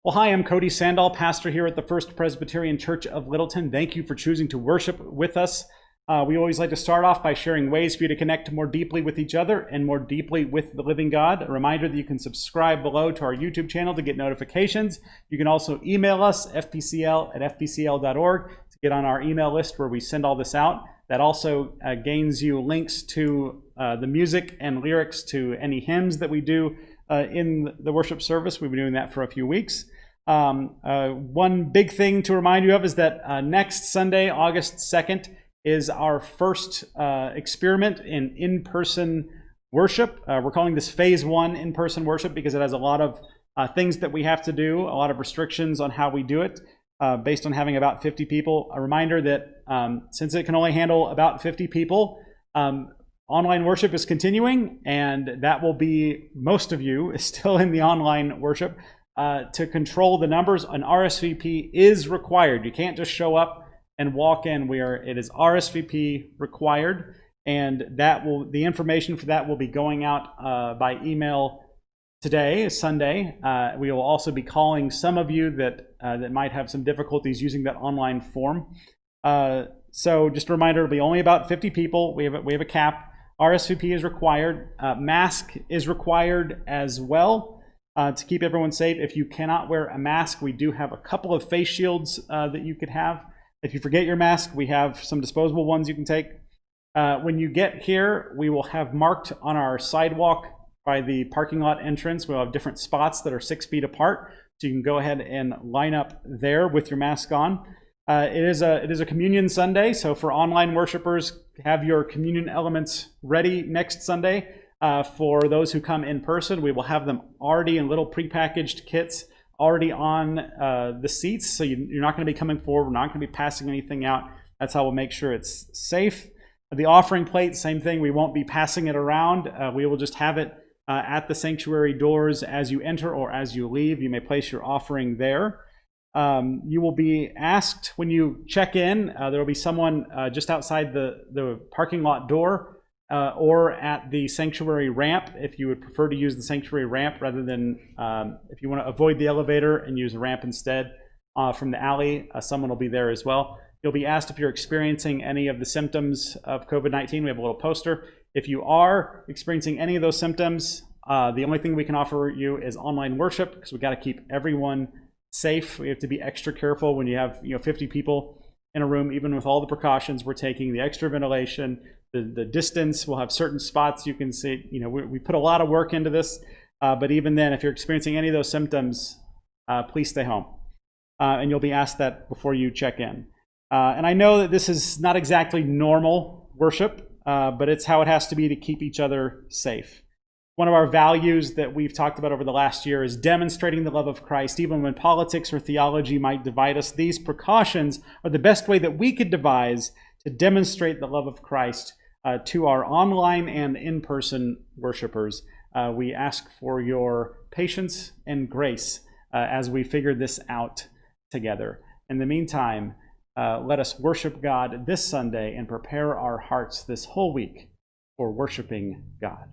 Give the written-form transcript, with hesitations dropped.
Well, hi, I'm Cody Sandall, pastor here at the First Presbyterian Church of Littleton. Thank you for choosing to worship with us. We always like to start off by sharing ways for you to connect more deeply with each other and more deeply with the living God. A reminder that you can subscribe below to our YouTube channel to get notifications. You can also email us, fpcl@fpcl.org, to get on our email list where we send all this out. That also gains you links to the music and lyrics to any hymns that we do in the worship service. We've been doing that for a few weeks. One big thing to remind you of is that next Sunday, August 2nd, is our first experiment in in-person worship. We're calling this Phase 1 in-person worship because it has a lot of things that we have to do, a lot of restrictions on how we do it, based on having about 50 people. A reminder that since it can only handle about 50 people, online worship is continuing, and that will be, most of you is still in the online worship. To control the numbers, an RSVP is required. You can't just show up and walk in. It is RSVP required, and the information for that will be going out by email today, Sunday. We will also be calling some of you that might have some difficulties using that online form. So just a reminder, it'll be only about 50 people. We have a cap. RSVP is required. Mask is required as well. To keep everyone safe. If you cannot wear a mask, we do have a couple of face shields that you could have. If you forget your mask, we have some disposable ones you can take. When you get here, we will have marked on our sidewalk by the parking lot entrance. We'll have different spots that are 6 feet apart, so you can go ahead and line up there with your mask on. It is a communion Sunday, so for online worshipers, have your communion elements ready next Sunday. For those who come in person, we will have them already in little prepackaged kits, already on the seats. So you're not going to be coming forward. We're not going to be passing anything out. That's how we'll make sure it's safe. The offering plate, same thing. We won't be passing it around. We will just have it at the sanctuary doors as you enter or as you leave. You may place your offering there. You will be asked when you check in. There will be someone just outside the parking lot door. Or at the sanctuary ramp, if you would prefer to use the sanctuary ramp rather than if you want to avoid the elevator and use a ramp instead from the alley, someone will be there as well. You'll be asked if you're experiencing any of the symptoms of COVID-19. We have a little poster. If you are experiencing any of those symptoms, the only thing we can offer you is online worship because we've got to keep everyone safe. We have to be extra careful when you have 50 people in a room, even with all the precautions we're taking, the extra ventilation, the distance. We'll have certain spots you can see. We put a lot of work into this, but even then, if you're experiencing any of those symptoms, please stay home. And you'll be asked that before you check in. And I know that this is not exactly normal worship, but it's how it has to be to keep each other safe. One of our values that we've talked about over the last year is demonstrating the love of Christ. Even when politics or theology might divide us, these precautions are the best way that we could devise to demonstrate the love of Christ to our online and in-person worshipers. We ask for your patience and grace as we figure this out together. In the meantime, let us worship God this Sunday and prepare our hearts this whole week for worshiping God.